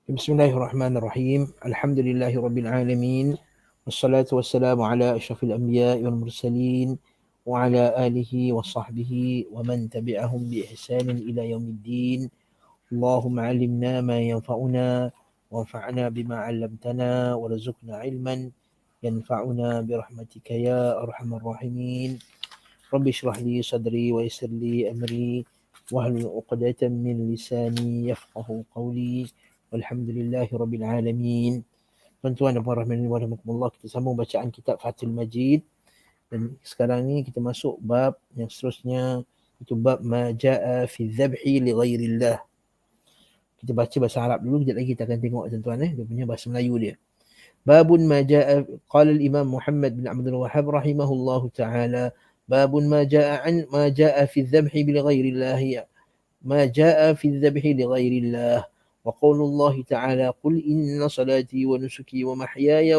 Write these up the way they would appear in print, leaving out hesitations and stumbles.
Bismillahirrahmanirrahim. Alhamdulillahirabbil alamin. Wassalatu wassalamu ala asyrafil anbiya'i wal mursalin wa ala alihi wa sahbihi wa man tabi'ahum bi ihsanin ila yaumiddin. Allahumma 'allimna ma yanfa'una wanfa'na bima 'allamtana warzuqna 'ilman yanfa'una bi rahmatika ya arhamar rahimin. Rabbi shrah li sadri wa yassir li amri wahlul 'uqdatam min lisani yafqahu qawli. Walhamdulillahi Rabbil Alamin. Tuan-tuan dan puan rahmani wa rahmatullah, kita sambung bacaan kitab Fathul Majid. Dan sekarang ni kita masuk bab yang seterusnya, itu bab ma jaa fi dzabhi li ghairillah. Kita baca bahasa Arab dulu, kejap lagi kita akan tengok tuan-tuan dia punya bahasa Melayu dia. Babun ma jaa, qala al-Imam Muhammad bin Abdul Wahhab rahimahullahu taala, babun ma jaa fi dzabhi li ghairillah. Ma jaa fi dzabhi li ghairillah. وقول الله تعالى قل إن صلاتي ونسكي ومحياي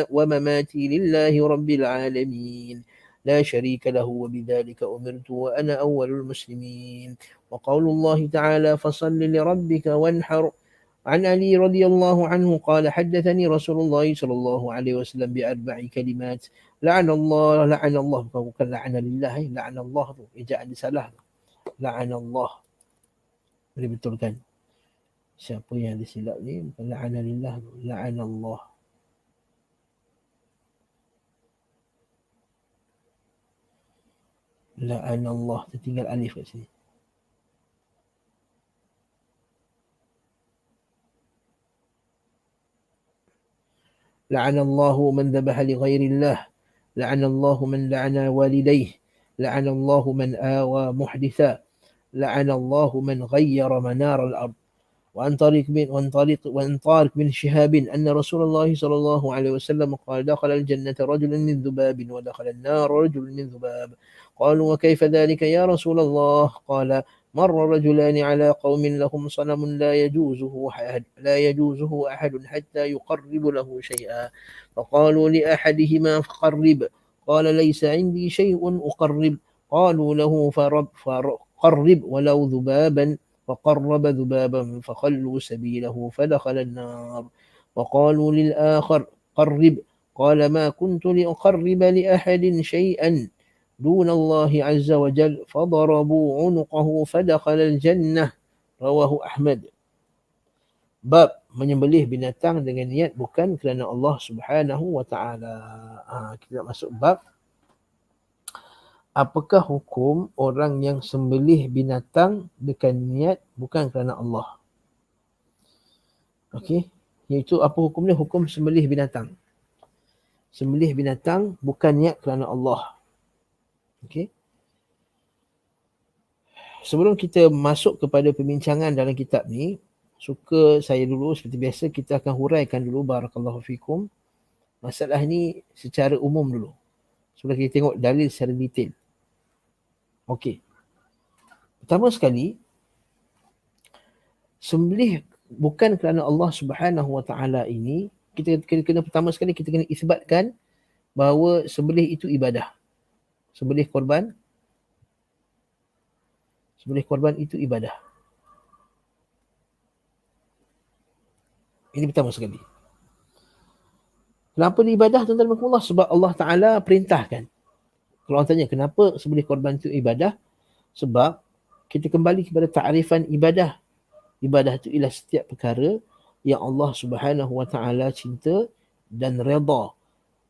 ومماتي لله رب العالمين لا شريك له وبذلك أمرت وأنا أول المسلمين. وقول الله تعالى فصل لربك وانحر. عن علي رضي الله عنه قال حدثني رسول الله صلى الله عليه وسلم بأربع كلمات لعن الله bukan la'ana lillah, la'ana Allah tu ejaan dia salah, la'ana Allah boleh betulkan. Siapa yang disilap ni bukan la'ana lillah, la'ana Allah. La'ana Allah, tertinggal alif kat sini. La'ana Allahu man dhabaha li ghairillah. La'ana Allahu man la'ana walidayh. La'ana Allahu man awa muhditha. La'ana Allahu man ghayyara manar al-ard. وعن طارق بن شهاب أن رسول الله صلى الله عليه وسلم قال دخل الجنة رجل من ذباب ودخل النار رجل من ذباب. قالوا وكيف ذلك يا رسول الله؟ قال مر رجلان على قوم لهم صنم لا يجوزه أحد حتى يقرب له شيئا، فقالوا لأحدهما فقرب، قال ليس عندي شيء أقرب. قالوا له فقرب ولو ذبابا، فقرب ذبابا فخلوا سبيله فدخل النار. وقالوا للآخر قرب، قال ما كنت لأقرب لأحد شيئا دون الله عز وجل، فضربوا عنقه فدخل الجنة. رواه أحمد. Bab menyembelih binatang dengan niat bukan kerana Allah Subhanahu wa taala. Kita masuk bab apakah hukum orang yang sembelih binatang dengan niat bukan kerana Allah? Okey, iaitu apa hukumnya? Hukum sembelih binatang. Sembelih binatang bukan niat kerana Allah. Okey. Sebelum kita masuk kepada pembincangan dalam kitab ni, suka saya dulu seperti biasa kita akan huraikan dulu barakallahu fikum masalah ni secara umum dulu. Sebelum kita tengok dalil secara detail. Okey. Pertama sekali, sembelih bukan kerana Allah Subhanahu wa taala ini, kita kena pertama sekali kita kena isbatkan bahawa sembelih itu ibadah. Sembelih korban itu ibadah. Ini pertama sekali. Kenapa dia ibadah, tuan-tuan dan puan-puan? Sebab Allah Taala perintahkan. Kalau orang tanya kenapa sembelih korban itu ibadah? Sebab kita kembali kepada ta'rifan ibadah. Ibadah itu ialah setiap perkara yang Allah Subhanahu wa taala cinta dan redha,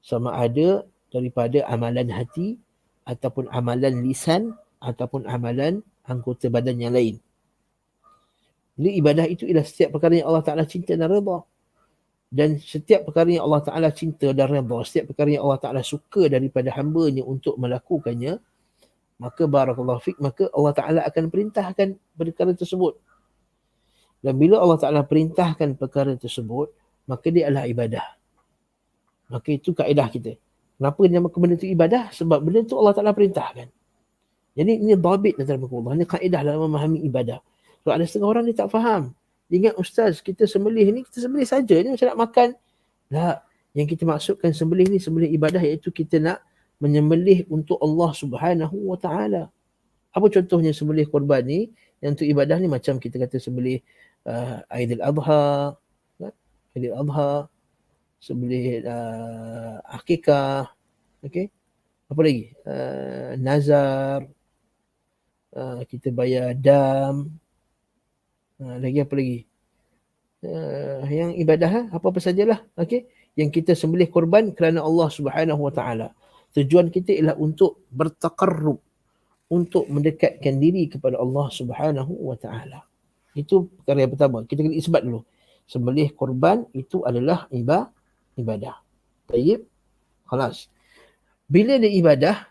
sama ada daripada amalan hati ataupun amalan lisan ataupun amalan anggota badan yang lain. Jadi ibadah itu ialah setiap perkara yang Allah Taala cinta dan redha. Dan setiap perkara yang Allah Ta'ala cinta dan redha, setiap perkara yang Allah Ta'ala suka daripada hamba-Nya untuk melakukannya, maka barakallahu fik, maka Allah Ta'ala akan perintahkan perkara tersebut. Dan bila Allah Ta'ala perintahkan perkara tersebut, maka dia adalah ibadah. Maka itu kaedah kita. Kenapa nama benda itu ibadah? Sebab benda itu Allah Ta'ala perintahkan. Jadi ini dhabit dalam Allah. Ini kaedah dalam memahami ibadah. So ada setengah orang dia tak faham. Dia ingat, ustaz, kita sembelih ni, kita sembelih saja ni macam nak makan. Tak. Yang kita maksudkan sembelih ni, sembelih ibadah, iaitu kita nak menyembelih untuk Allah Subhanahu wa taala. Apa contohnya sembelih korban ni? Yang untuk ibadah ni macam kita kata sembelih Aidil Adha, Idul Adha, sembelih akikah, okey. Apa lagi? Nazar, kita bayar dam, lagi apa lagi? Yang ibadah apa-apa sajalah, okey, yang kita sembelih korban kerana Allah Subhanahu Wa Taala. Tujuan kita ialah untuk bertaqarrub, untuk mendekatkan diri kepada Allah Subhanahu Wa Taala. Itu perkara yang pertama. Kita kena isbat dulu. Sembelih korban itu adalah ibadah. Baik. Khalas. Bila dia ibadah,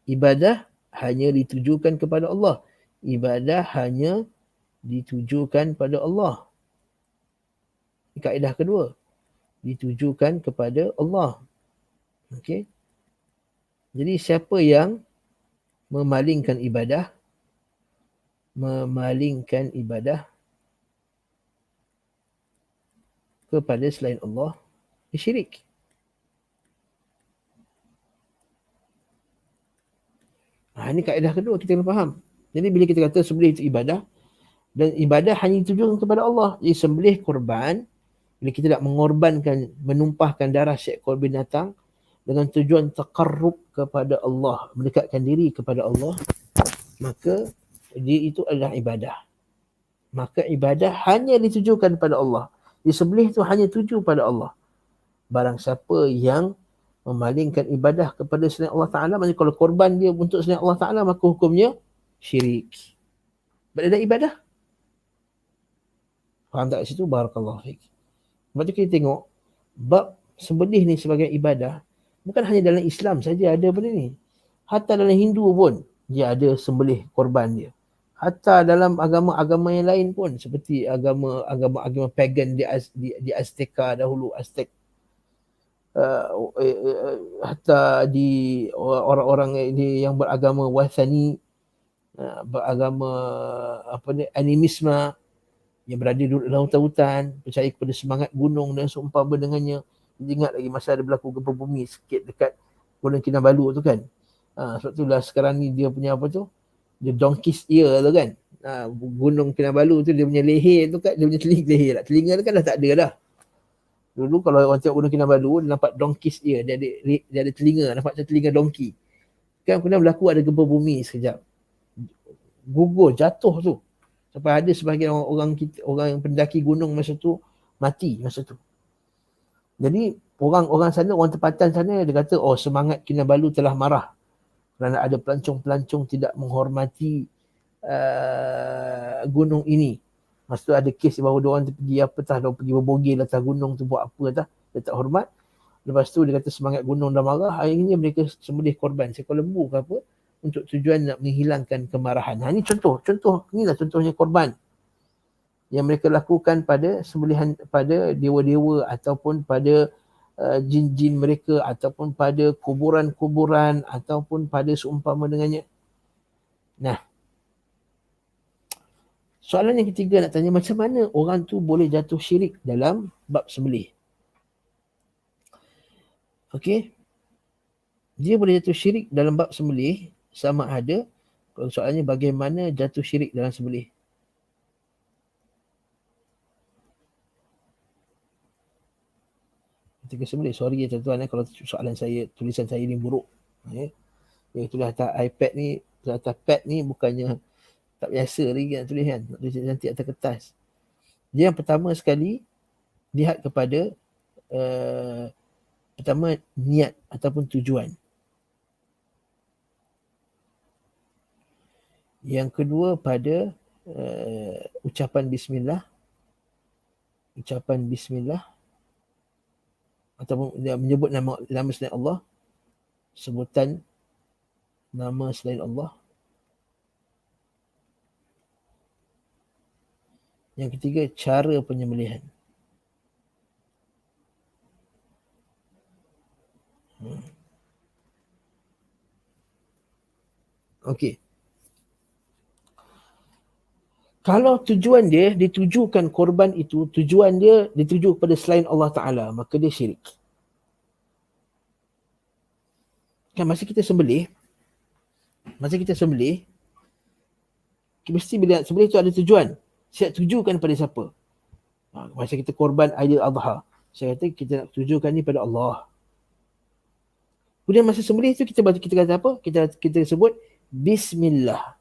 ibadah hanya ditujukan kepada Allah. Ibadah hanya ditujukan pada Allah. Kaedah kedua. Ditujukan kepada Allah. Okey. Jadi siapa yang memalingkan ibadah kepada selain Allah, dia syirik. Ini kaedah kedua kita kena faham. Jadi bila kita kata sembelih itu ibadah, dan ibadah hanya ditujukan kepada Allah. Jadi sembelih korban, bila kita nak mengorbankan, menumpahkan darah seekor binatang dengan tujuan taqarrub kepada Allah, mendekatkan diri kepada Allah, maka dia itu adalah ibadah. Maka ibadah hanya ditujukan pada Allah. Disembelih itu hanya tuju pada Allah. Barang siapa yang memalingkan ibadah kepada selain Allah Ta'ala, maksudnya kalau korban dia untuk selain Allah Ta'ala, maka hukumnya syirik. Berada ibadah. Faham tak kat situ? Barakallahu fiik. Sebab tu kita tengok, bab sembelih ni sebagai ibadah, bukan hanya dalam Islam saja ada benda ni. Hatta dalam Hindu pun, dia ada sembelih korban dia. Hatta dalam agama-agama yang lain pun, seperti agama pagan di Azteca dahulu, Aztec. Hatta di orang-orang yang beragama Wathani, beragama animisme, yang berada di lautan-lautan, percaya kepada semangat gunung dan seumpama dengannya. Ingat lagi masa ada berlaku gempa bumi sikit dekat Gunung Kinabalu tu kan. Sebab itulah sekarang ni dia punya apa tu, dia Donkey's Ear tu kan. Gunung Kinabalu tu dia punya leher tu kan, dia punya leher lah. Telinga tu kan dah tak ada dah. Dulu kalau orang tengok Gunung Kinabalu, dia nampak Donkey's Ear, dia ada telinga, nampak macam telinga donkey. Kan kemudian berlaku ada gempa bumi sekejap. Gugur, jatuh tu. Sampai ada sebahagian orang yang pendaki gunung masa tu mati masa tu. Jadi orang sana, orang tempatan sana, dia kata, semangat Kinabalu telah marah kerana ada pelancong-pelancong tidak menghormati gunung ini. Masa tu ada kes bahawa diorang pergi pergi berbogel atas gunung tu, buat apa dah, dia tak hormat. Lepas tu dia kata semangat gunung dah marah, akhirnya mereka sembelih korban seekor lembu ke apa, untuk tujuan nak menghilangkan kemarahan. Ini contoh, inilah contohnya korban yang mereka lakukan pada sembelihan, pada dewa-dewa ataupun pada jin-jin mereka, ataupun pada kuburan-kuburan, ataupun pada seumpama dengannya. Nah, soalan yang ketiga nak tanya, macam mana orang tu boleh jatuh syirik dalam bab sembelih? Okey, dia boleh jatuh syirik dalam bab sembelih sama ada, soalannya bagaimana jatuh syirik dalam sembelih. Ketika sembelih, sorry ya tuan-tuan kalau soalan saya, tulisan saya ni buruk. Itulah atas iPad ni, atas pad ni bukannya tak biasa lagi nak tulis kan, nak tulis cantik atas kertas. Dia yang pertama sekali, lihat kepada pertama niat ataupun tujuan. Yang kedua pada ucapan bismillah. Ucapan bismillah ataupun dia menyebut nama selain Allah, sebutan nama selain Allah. Yang ketiga, cara penyembelihan. Okey. Kalau tujuan dia ditujukan korban itu, tujuan dia dituju kepada selain Allah Ta'ala, maka dia syirik. Kan masa kita sembelih, mesti bila sembelih tu ada tujuan. Siap tujukan pada siapa? Masa kita korban Aidil Adha, saya kata kita nak tujukan ni pada Allah. Kemudian masa sembelih tu kita kata apa? Kita sebut Bismillah.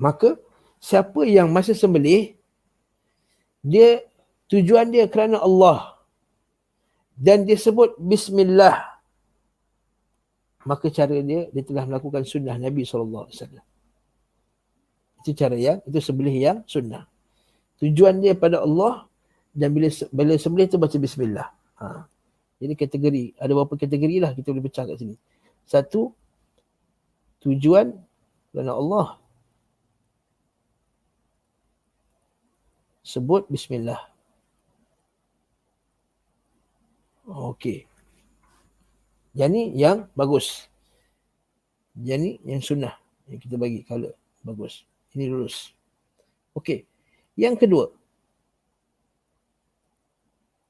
Maka siapa yang masa sembelih, dia tujuan dia kerana Allah dan dia sebut Bismillah, maka cara dia telah melakukan sunnah Nabi SAW. Itu cara itu sembelih yang sunnah. Tujuan dia pada Allah dan bila sembelih tu baca Bismillah. Jadi kategori, ada beberapa kategori lah kita boleh pecah kat sini. Satu, tujuan kerana Allah, sebut Bismillah. Okey. Yang ni yang bagus. Yang ni yang sunnah. Yang kita bagi color. Bagus. Ini lurus. Okey. Yang kedua.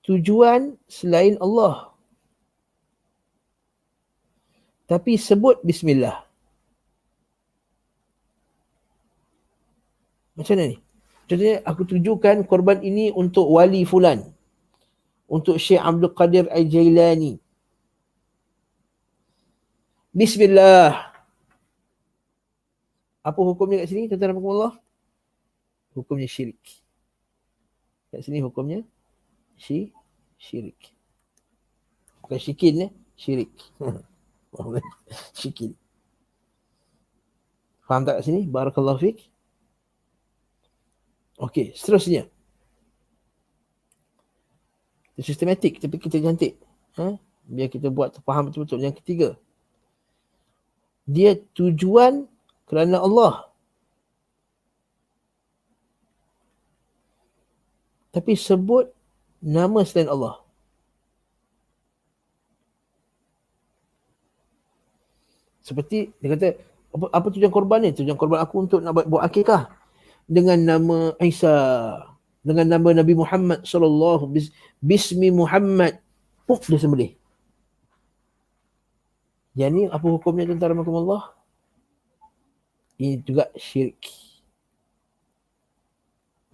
Tujuan selain Allah. Tapi sebut Bismillah. Macam mana ni? Contohnya, aku tujukan korban ini untuk wali fulan. Untuk Syekh Abdul Qadir Al-Jailani. Bismillah. Apa hukumnya kat sini, tuan-tuan dan puan-puan? Hukumnya syirik. Kat sini hukumnya syirik. Bukan syikin, syirik. Syikin. Faham tak kat sini? Barakallahu fiqh. Okey, seterusnya. Sistematik, tapi kita cantik. Biar kita buat faham betul-betul. Yang ketiga, dia tujuan kerana Allah. Tapi sebut nama selain Allah. Seperti dia kata, apa tujuan korban ni? Tujuan korban aku untuk nak buat akikah dengan nama Isa, dengan nama Nabi Muhammad sallallahu bismi Muhammad. Puk, dia sembelih. Yang ni apa hukumnya, tuan-tuan dan Allah? Ini juga syirik.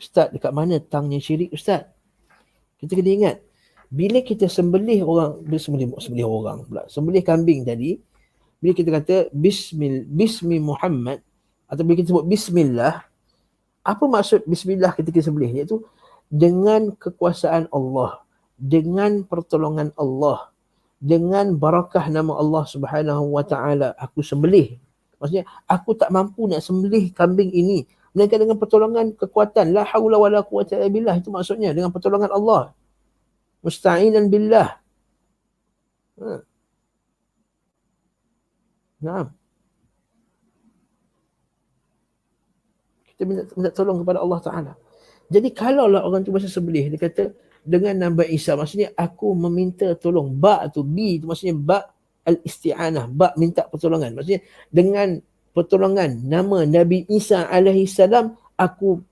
Ustaz, dekat mana tangnya syirik, Ustaz? Kita kena ingat, bila kita sembelih orang, sembelih orang pula, sembelih kambing tadi, bila kita kata bismi Muhammad, atau bila kita sebut Bismillah, apa maksud Bismillah ketika sembelih? Iaitu dengan kekuasaan Allah, dengan pertolongan Allah, dengan barakah nama Allah Subhanahu wa taala, aku sembelih. Maksudnya aku tak mampu nak sembelih kambing ini, melainkan dengan pertolongan kekuatan, la haula wala quwwata illa billah. Itu maksudnya dengan pertolongan Allah, musta'inan billah. Naam. Kita minta tolong kepada Allah Ta'ala. Jadi kalaulah orang tu masa sembelih, dia kata dengan nama Isa, maksudnya aku meminta tolong. Ba tu, bi tu maksudnya ba al-isti'anah, ba minta pertolongan. Maksudnya dengan pertolongan nama Nabi Isa alaihi salam, aku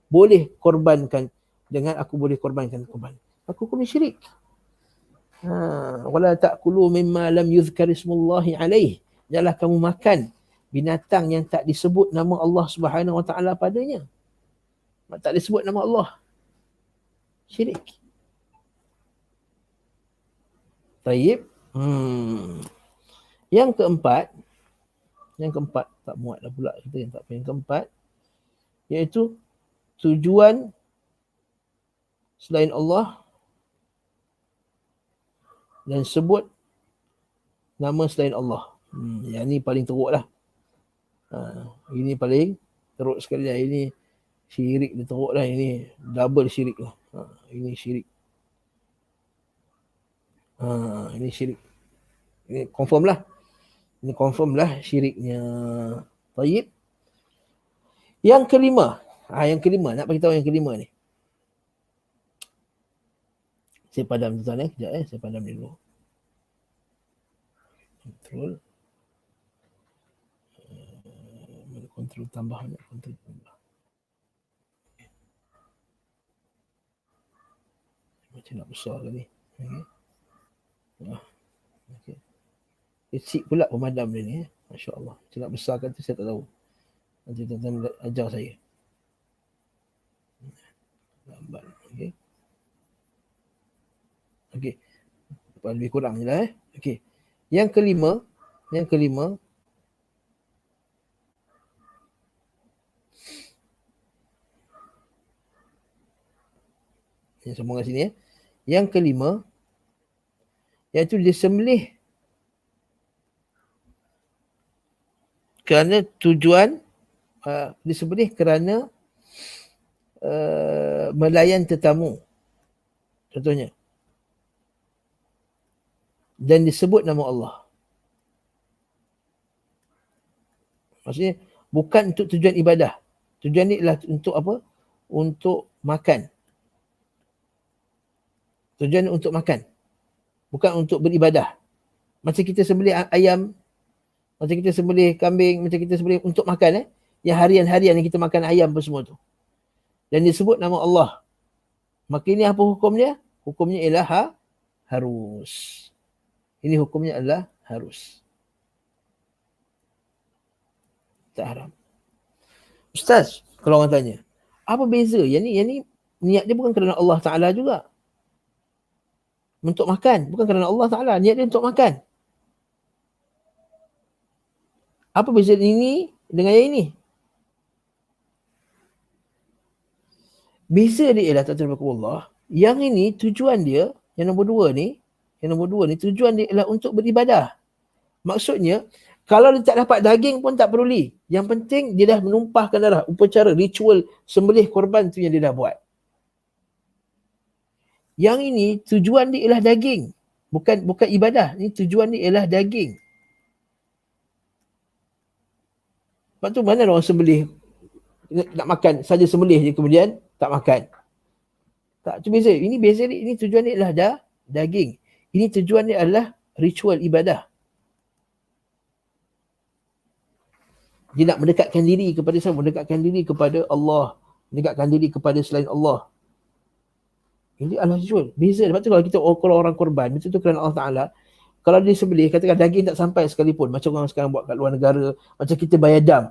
boleh korbankan korban. Aku hukum syirik. Wala ta'kulu mimma lam yuzkar ismullahi alaih. Janganlah kamu makan binatang yang tak disebut nama Allah Subhanahu wa taala padanya. Tak disebut nama Allah. Syirik. Taib. Yang keempat, tak muat dah pula kita yang tak. Yang keempat, iaitu tujuan selain Allah dan sebut nama selain Allah. Yang ni paling teruk lah. Ini paling teruk sekali lah. Ini syirik dia teruk lah. Ini double syirik lah. Ini syirik. Ini syirik. Ini confirm lah. Ini confirm lah syiriknya. Taib. Yang kelima. Nak bagi tahu yang kelima ni. Saya padam tuan-tuan kejap saya padam dulu. Kontrol tambah. Macam nak besar tadi. Okay. Kecil pula pemadam dia ni. Masya Allah. Macam nak besarkan tu saya tak tahu. Nanti tuan-tuan ajar saya. Lambat. Okey. Okey. Lebih kurang je lah. Okey. Yang kelima. Yang sambung kat sini. Yang kelima, iaitu disembelih kerana tujuan, disembelih kerana melayan tetamu. Contohnya. Dan disebut nama Allah. Maksudnya bukan untuk tujuan ibadah. Tujuan ni adalah untuk apa? Untuk makan. Tujuan untuk makan. Bukan untuk beribadah. Macam kita sembelih ayam, macam kita sembelih kambing, macam kita sembelih untuk makan. Yang harian-harian yang kita makan ayam pun semua tu. Dan disebut nama Allah. Maka ini apa hukumnya? Hukumnya ialah harus. Ini hukumnya adalah harus. Tak haram. Ustaz, kalau orang tanya, apa beza? Yang ni niat dia bukan kerana Allah Ta'ala juga. Untuk makan. Bukan kerana Allah Ta'ala. Niat dia untuk makan. Apa beza ini dengan yang ini? Beza dia ialah Allah. Yang ini tujuan dia, yang nombor dua ni, tujuan dia ialah untuk beribadah. Maksudnya, kalau dia tak dapat daging pun tak peduli. Yang penting dia dah menumpahkan darah. Upacara, ritual, sembelih korban tu yang dia dah buat. Yang ini tujuan dia ialah daging. Bukan ibadah. Ini tujuan dia ialah daging. Sebab tu mana orang sembelih nak makan, saja sembelih je kemudian tak makan. Tak, tu beza. Ini beza dia, ini tujuan dia ialah daging. Ini tujuan dia adalah ritual ibadah. Dia nak mendekatkan diri kepada siapa? Mendekatkan diri kepada Allah. Mendekatkan diri kepada selain Allah. Ini adalah ritual. Beza. Sebab tu kalau orang korban, betul tu kerana Allah Ta'ala, kalau dia sembelih, katakan daging tak sampai sekalipun. Macam orang sekarang buat kat luar negara. Macam kita bayar dam.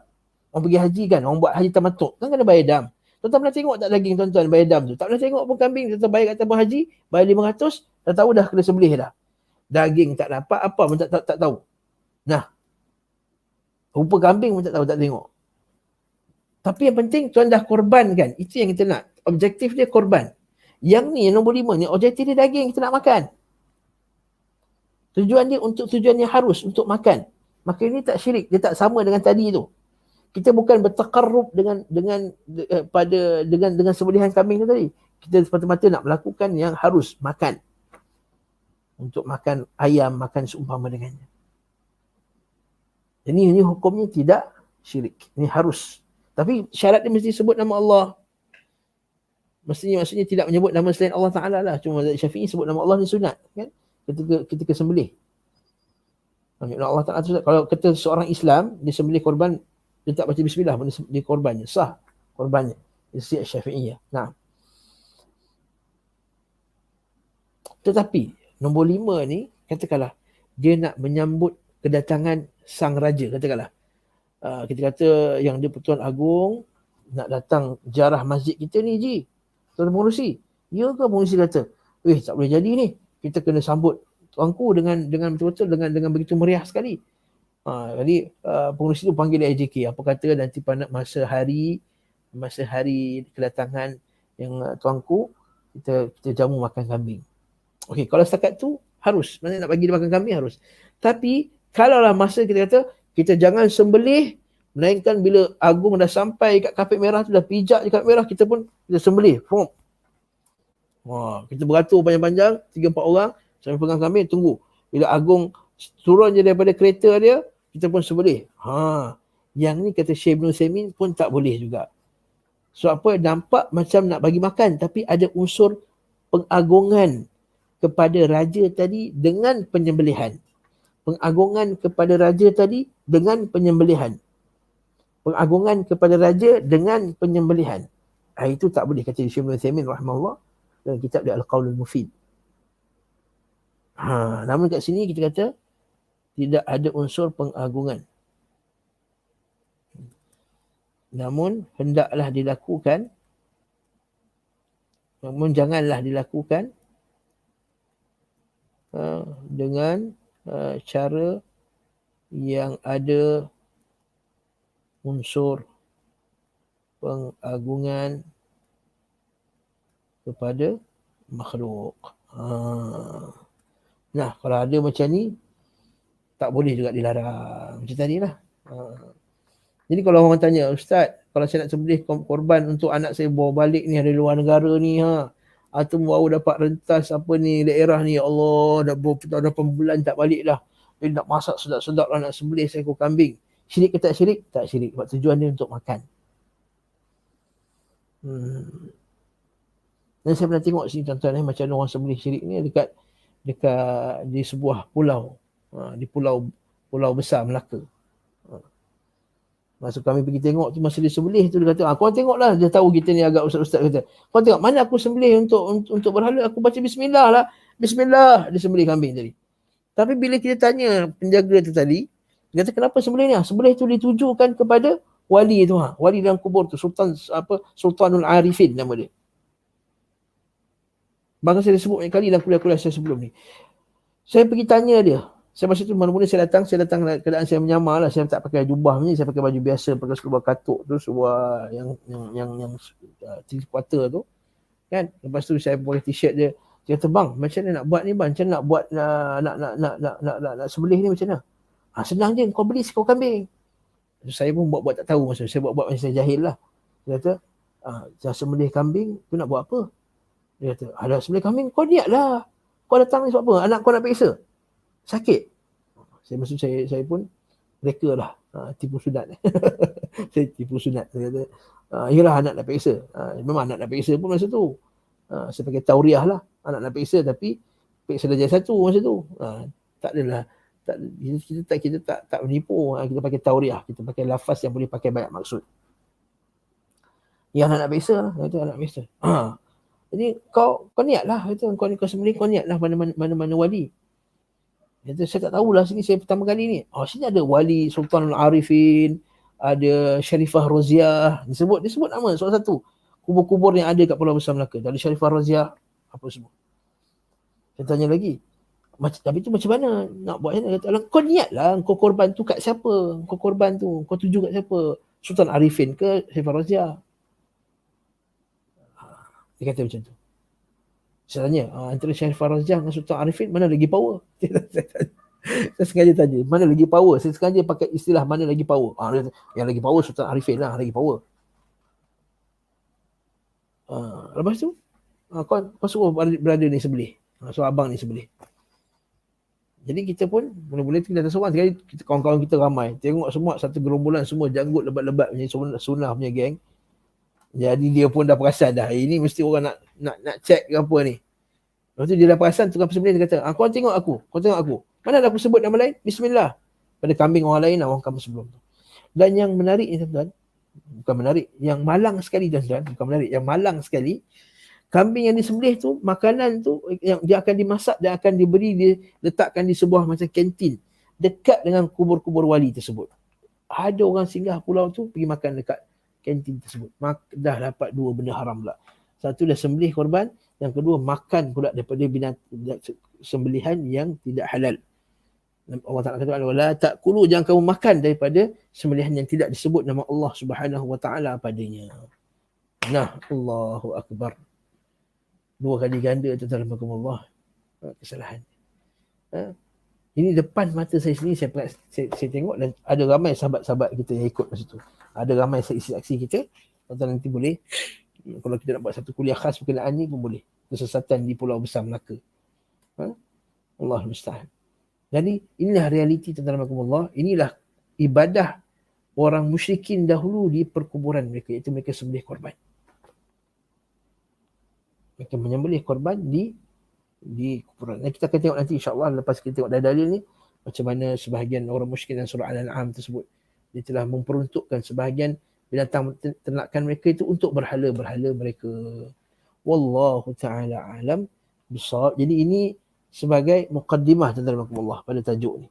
Orang pergi haji kan, orang buat haji tamatuk. Kan kena bayar dam. Tuan-tuan pernah tengok tak daging tuan-tuan bayar dam tu? Tak pernah tengok pun kambing. Tuan-tuan bayar kat tabung haji, bayar 500, dah tahu dah kena sembelih dah. Daging tak dapat, apa pun tak tahu. Nah, rupa kambing pun tak tahu, tak tengok. Tapi yang penting tuan dah korban kan. Itu yang kita nak. Objektif dia korban. Yang ni, yang nombor 5 ni, objektif dia daging, kita nak makan. Tujuan dia untuk tujuan yang harus, untuk makan. Maka ini tak syirik. Dia tak sama dengan tadi tu. Kita bukan bertakarrub dengan sembelihan kambing tu tadi. Kita semata-mata nak melakukan yang harus, makan. Untuk makan ayam, makan seumpama dengannya. Ini hukumnya tidak syirik. Ini harus. Tapi syarat dia mesti sebut nama Allah. Maksudnya tidak menyebut nama selain Allah Ta'ala lah. Cuma Syafi'i sebut nama Allah ni sunat. Kan? Ketika sembelih. Allah Ta'ala sunat. Kalau kata seorang Islam, dia sembelih korban, dia tak baca bismillah, dia korbannya. Sah korbannya. Dia Syafi'iyah. Nah. Tetapi, nombor 5 ni, katakanlah, dia nak menyambut kedatangan sang raja, katakanlah. Kita kata yang dia Pertuan Agong nak datang jarah masjid kita ni, Ji. Tuan pengurusi. Ya ke pengurusi kata, tak boleh jadi ni. Kita kena sambut tuanku dengan betul-betul dengan begitu meriah sekali. Jadi pengurusi tu panggil AJK. Apa kata nanti pada masa hari kedatangan yang tuanku, kita jamu makan kambing. Okey, kalau setakat tu harus. Maksudnya nak bagi dia makan kambing harus. Tapi kalaulah masa kita kata kita jangan sembelih, melainkan bila Agung dah sampai kat kapit merah tu, dah pijak di kapit merah, kita pun kita sembelih. Kita beratur panjang-panjang, 3-4 orang, sampai pegang kambing, tunggu. Bila Agung turun je daripada kereta dia, kita pun sembelih. Yang ni kata Syekh Ibn Utsaimin pun tak boleh juga. Sebab apa? Nampak macam nak bagi makan, tapi ada unsur pengagungan kepada raja tadi dengan penyembelihan. Pengagungan kepada raja tadi dengan penyembelihan. Pengagungan kepada raja dengan penyembelihan. Itu tak boleh, kata Syekh Ibn Utsaimin rahimahullah dalam kitab dia Al-Qaulul Mufid. Namun kat sini kita kata tidak ada unsur pengagungan. Namun hendaklah dilakukan Namun janganlah dilakukan dengan cara yang ada unsur pengagungan kepada makhluk. Nah, kalau ada macam ni, tak boleh juga dilarang. Macam tadi lah. Jadi kalau orang tanya, Ustaz, kalau saya nak sembelih korban untuk anak saya bawa balik ni dari luar negara ni, atau baru dapat rentas apa ni, daerah ni, ya Allah, dah 8 bulan tak balik dah. Dia nak masak sedap-sedap lah, nak sembelih seekor kambing. Syirik ke tak syirik? Tak syirik. Sebab tujuan dia untuk makan. Dan saya pernah tengok sini tuan-tuan, macam orang sembelih syirik ni dekat di sebuah pulau. Di pulau besar Melaka. Masa kami pergi tengok tu, masa dia sembelih tu, dia kata, korang tengoklah, dia tahu kita ni agak ustaz-ustaz, kata, korang tengok mana aku sembelih untuk berhala, aku baca bismillah lah. Bismillah, dia sembelih kambing tadi. Tapi bila kita tanya penjaga tu tadi, dia kata, kenapa sembelih ni? Sembelih tu ditujukan kepada wali tu, wali dalam kubur tu, Sultanul Arifin nama dia. Bahkan saya sebut banyak kali dalam kuliah-kuliah saya sebelum ni. Saya pergi tanya dia. Saya masa tu mana-mana saya datang keadaan saya menyamar lah. Saya tak pakai jubah ni, saya pakai baju biasa, pakai seluar katuk tu, seluar yang 3 quarter tu. Kan? Lepas tu saya pakai t-shirt dia. Dia kata, bang, macam mana nak buat ni bang? Macam mana nak buat nak sembelih ni macam mana? Senang je, kau beli seekor kambing. Saya pun buat-buat tak tahu masa. Saya buat-buat macam saya jahil lah. Dia kata, sembelih kambing tu nak buat apa? Dia kata, ada sembelih kambing, kau niat lah. Kau datang ni sebab apa? Anak kau nak periksa? Sakit. Saya pun reka lah. Tipu sunat. Saya tipu sunat. Saya kata, yalah anak nak periksa. Memang anak nak periksa pun masa tu. Saya pakai tauriah lah. Anak nak periksa tapi periksa darjah 1 masa tu. Tak adalah. Kita tak menipu. Kita pakai tauriah. Kita pakai lafaz yang boleh pakai banyak maksud. Ya anak nak periksa lah. Kata anak periksa. Jadi kau niat lah. Kau sembelih, kau niat lah mana-mana wali. Kata, saya tak tahulah sini, saya pertama kali ni. Sini ada wali Sultanul Arifin, ada Syarifah Roziah. Dia sebut nama salah satu kubur-kubur yang ada kat Pulau Besar Melaka. Ada Syarifah Roziah, apa semua. Saya tanya lagi, tapi tu macam mana nak buat macam mana? Kata, kau niat lah, kau korban tu kat siapa? Kau korban tu, kau tuju kat siapa? Sultan Arifin ke Syarifah Roziah? Dia kata macam tu. Saya tanya, antara Syarifah Roziah dengan Sultan Arifin, mana lagi power? Saya sengaja tanya, mana lagi power? Saya sengaja pakai istilah mana lagi power. Yang lagi power Sultan Arifin lah, lagi power. Lepas tu, kau suruh berada ni sembelih. Suruh abang ni sembelih. Jadi kita pun, mula-mula tu kita datang seorang, sekali kawan-kawan kita ramai. Tengok semua, satu gerombolan semua janggut lebat-lebat macam sunnah punya geng. Jadi dia pun dah perasan dah. Ini mesti orang nak check ke apa ni. Lepas tu dia dah perasan, tukang sembelih dia kata, kau tengok aku. Mana dah aku sebut nama lain? Bismillah. Pada kambing orang lain, orang kambing sebelum tu. Dan yang menarik ni tuan-tuan, bukan menarik, yang malang sekali tuan-tuan, bukan menarik, yang malang sekali, kambing yang disembelih tu, makanan tu, yang dia akan dimasak dan akan diletakkan di sebuah macam kantin, dekat dengan kubur-kubur wali tersebut. Ada orang singgah pulau tu, pergi makan dekat kantin tersebut. Dah dapat 2 benda haram pula. Satu dah sembelih korban, yang kedua makan pula daripada sembelihan yang tidak halal. Allah Ta'ala kata, la ta'kulu, jangan kamu makan daripada sembelihan yang tidak disebut nama Allah Subhanahu wa Ta'ala padanya. Nah, Allahu Akbar. 2 kali ganda tu dalam Allah kesalahan. Ini depan mata saya sendiri, saya tengok, dan ada ramai sahabat-sahabat kita yang ikut masa tu. Ada ramai saksi-saksi kita. Tuan-tuan nanti boleh, kalau kita nak buat satu kuliah khas berkenaan ni pun boleh. Kesesatan di Pulau Besar Melaka. Allah musta'an. Jadi inilah realiti tuan-tuan Allah. Inilah ibadah orang musyrikin dahulu di perkuburan mereka, iaitu mereka sembelih korban. Mereka menyembelih korban di kuburan. Dan kita akan tengok nanti insya-Allah lepas kita tengok dalil ni, macam mana sebahagian orang musyrik dalam surah Al-An'am tersebut, dia telah memperuntukkan sebahagian binatang ternakan mereka itu untuk berhala-berhala mereka. Wallahu ta'ala alam bisawab. Jadi ini sebagai muqaddimah tuan-tuan Allah pada tajuk ni.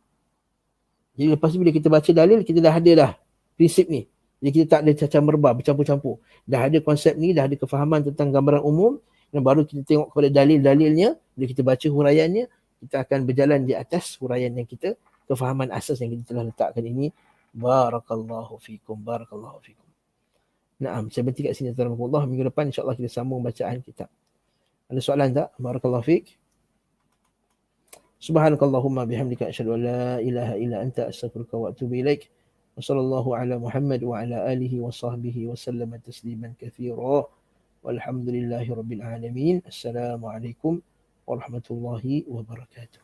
Jadi lepas ni bila kita baca dalil, kita dah ada dah prinsip ni. Jadi kita tak ada cacah merbah, bercampur-campur. Dah ada konsep ni, dah ada kefahaman tentang gambaran umum. Dan baru kita tengok kepada dalil-dalilnya, bila kita baca huraiannya, kita akan berjalan di atas huraian yang kita, kefahaman asas yang kita telah letakkan ini. Barakallahu fikum, barakallahu fikum. Naam, saya berhenti kat sini. Alhamdulillah, minggu depan insyaAllah kita sambung bacaan kitab. Ada soalan tak? Barakallahu fik. Subhanakallahumma bihamdika asyhadu an la ilaha illa anta astaghfiruka wa atubu ilaik. Wa sallallahu ala Muhammad wa ala alihi wa sahbihi wa sallama tasliman katsira. Walhamdulillahi rabbil alamin. Assalamualaikum warahmatullahi wabarakatuh.